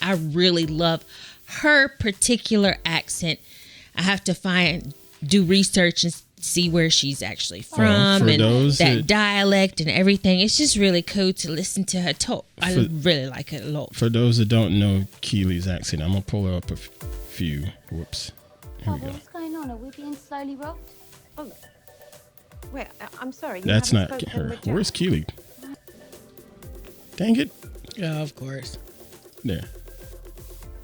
I really love her particular accent. I have to do research and see where she's actually from and that dialect and everything. It's just really cool to listen to her talk. I really like it a lot. For those that don't know Keely's accent, I'm gonna pull up a few. Whoops. Here we go. What's going on? Are we being slowly rocked? Oh, wait. I'm sorry. That's not her. Where's Keely? Dang it. Yeah, of course. There.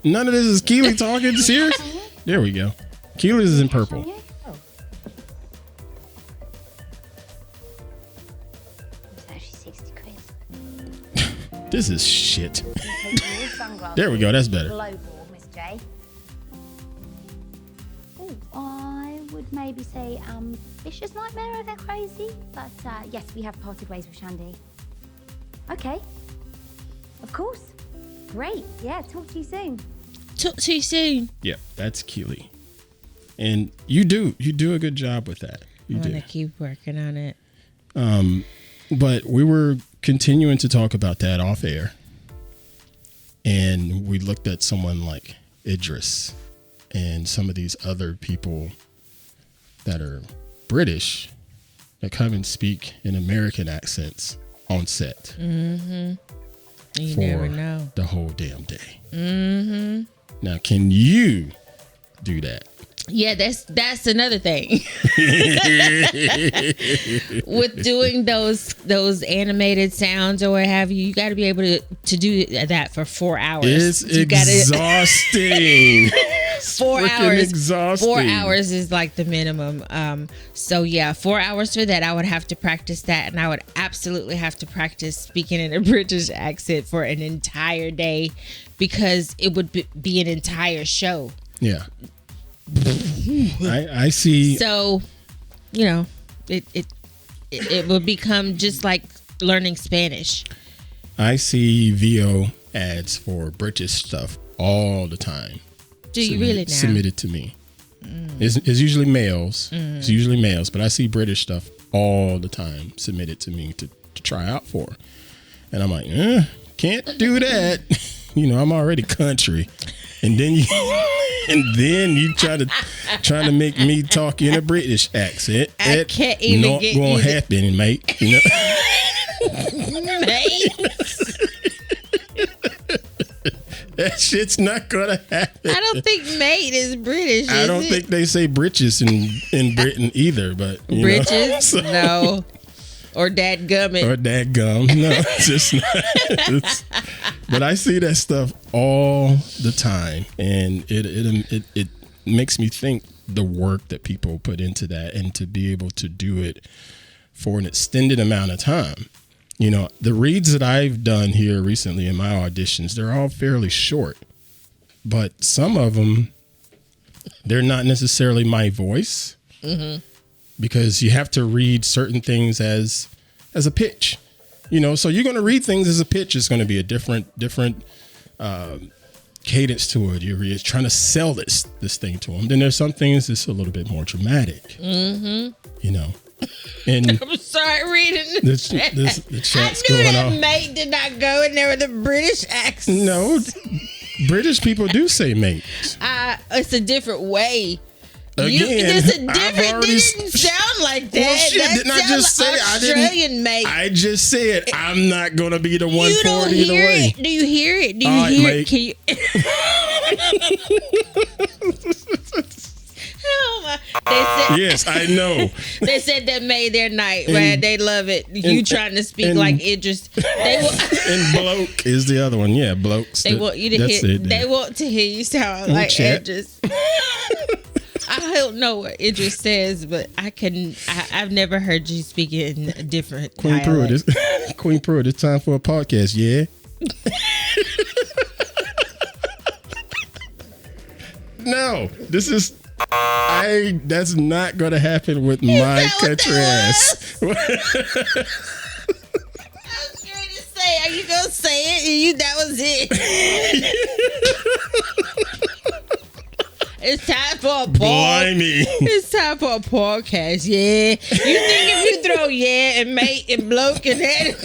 None of this is Keely talking. Serious? There we go. Keely's is in purple. This is shit. There we go. That's better. Global, Miss J. Oh, I would maybe say Vicious Nightmare if they're crazy. But yes, we have parted ways with Shandy. Okay. Of course. Great. Yeah, talk to you soon. Talk to you soon. Yeah, that's Keely. And you do a good job with that. You do. I'm gonna keep working on it. But we were continuing to talk about that off air. And we looked at someone like Idris and some of these other people that are British that come and speak in American accents on set. Mm-hmm. You never know. The whole damn day. Mm-hmm. Now, can you do that? Yeah, that's another thing. With doing those animated sounds or what have you, you got to be able to do that for 4 hours. It's exhausting. 4 hours. Exhausting. 4 hours is like the minimum. So yeah, 4 hours for that. I would have to practice that, and I would absolutely have to practice speaking in a British accent for an entire day, because it would be an entire show. Yeah. I see. So, it will become just like learning Spanish. I see VO ads for British stuff all the time. Do you really now? Submitted to me. It's usually males. It's usually males, but I see British stuff all the time submitted to me to try out for. And I'm like, can't do that. I'm already country. And then you try to make me talk in a British accent. I can't even not gonna happen, mate. Mate. That shit's not gonna happen. I don't think mate is British. I don't think they say britches in Britain either. But britches, so. No. Or dadgummit. Or dadgum. No, it's just not. But I see that stuff all the time, and it makes me think the work that people put into that, and to be able to do it for an extended amount of time. The reads that I've done here recently in my auditions, they're all fairly short, but some of them, they're not necessarily my voice. Mm-hmm. Because you have to read certain things as a pitch, so you're going to read things as a pitch. It's going to be a different cadence to it. You're trying to sell this thing to them. Then there's some things that's a little bit more dramatic, And I'm sorry, reading the chat's I knew going that on. mate did not go in there with a British accent. No, British people do say mate. It's a different way. Again, it didn't sound like that. Well, shit, didn't I just say Australian mate? I just said I'm not gonna be the one you for don't it either hear way. It. Do you hear it? Do you hear it? Can you? Oh my! They said, yes, I know. They said that made their night, right? They love it. You trying to speak like Idris. They will, and bloke is the other one. Yeah, blokes. They want you to hear. They want to hear you sound like Idris. I don't know what Idris says, but I've never heard you speak in a different Queen dialect. Queen Pruitt, it's time for a podcast, yeah? No, this is... that's not going to happen with my country ass. I was going to say, are you going to say it? And that was it. It's time for a Blimey. It's time for a podcast, yeah. You think if you throw yeah and mate and bloke and that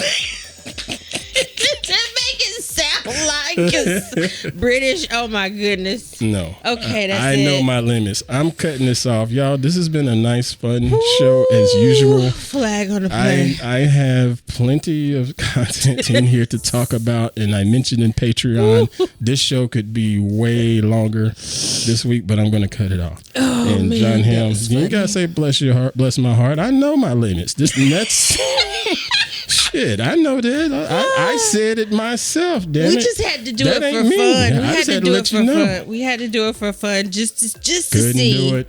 make it sound lie, 'cause British. Oh my goodness. No. Okay, that's I it. know my limits. I'm cutting this off, y'all. This has been a nice, fun show as usual. Flag on the play. I have plenty of content in here to talk about, and I mentioned in Patreon this show could be way longer this week, but I'm going to cut it off. Oh, and man, John Hamm, that's you funny. gotta say bless your heart, bless my heart. I know my limits. That's shit. I know that. I said it myself. Damn We it. just had to do That it for ain't me. fun. We I had just to had to do let it for you know. fun. We had to do it for fun, just to Couldn't see. do it.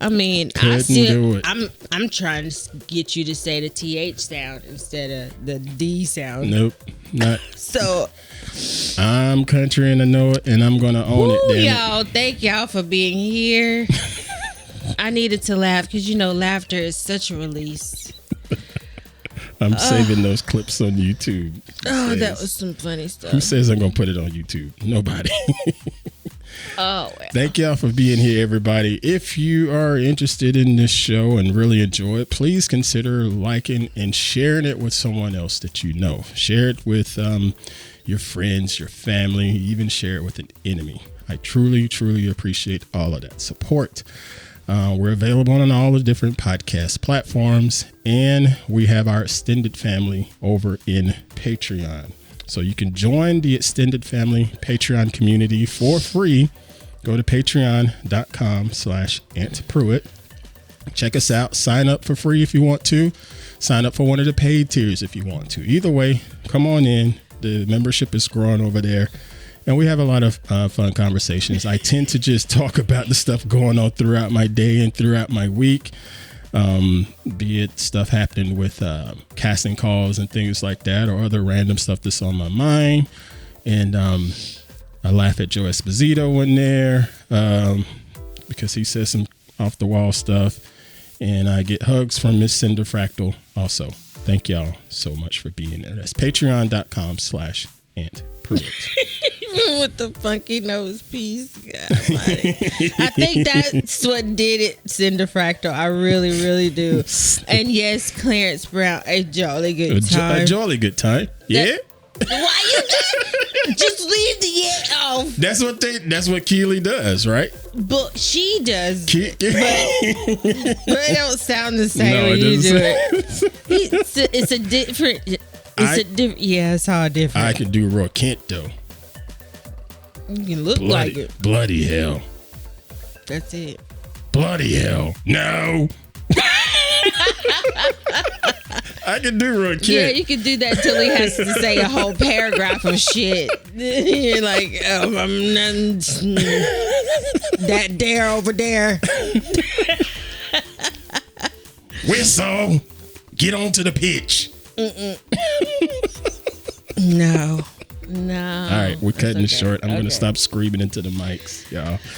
I mean, Couldn't do it. I'm trying to get you to say the TH sound instead of the D sound. Nope. Not. So, I'm country and I know it, and I'm gonna own it. Damn it. y'all, thank y'all for being here. I needed to laugh because laughter is such a release. I'm saving those clips on YouTube. Oh, that was some funny stuff. Who says I'm gonna put it on YouTube? Nobody. Oh, well. Thank y'all for being here, everybody. If you are interested in this show and really enjoy it, please consider liking and sharing it with someone else that you know. Share it with your friends, your family, even share it with an enemy. I truly, truly appreciate all of that support. We're available on all the different podcast platforms, and we have our extended family over in Patreon. So you can join the extended family Patreon community for free. Go to patreon.com/Aunt Pruitt. Check us out. Sign up for free if you want to. Sign up for one of the paid tiers if you want to. Either way, come on in. The membership is growing over there. And we have a lot of fun conversations. I tend to just talk about the stuff going on throughout my day and throughout my week. Be it stuff happening with casting calls and things like that, or other random stuff that's on my mind. And I laugh at Joe Esposito in there because he says some off the wall stuff. And I get hugs from Miss Cinder Fractal also. Thank y'all so much for being there. That's patreon.com/Aunt Pruitt. With the funky nose piece. God, I think that's what did it, Cinder Fractal. I really, really do. And yes, Clarence Brown, a jolly good time. A jolly good time. Yeah. Why you just leave the yeah off? That's what Keely does, right? But she does. But it don't sound the same No, when it you do doesn't. it. It's a different. Yeah, it's all different. I can do Roy Kent though. You can look like it. Bloody hell. That's it. Bloody hell. No. I can do Roy Kent. Yeah, you can do that till he has to say a whole paragraph of shit. You're like, I'm not that there over there. Whistle. Get on to the pitch. No. All right, we're cutting it short. I'm going to stop screaming into the mics, y'all.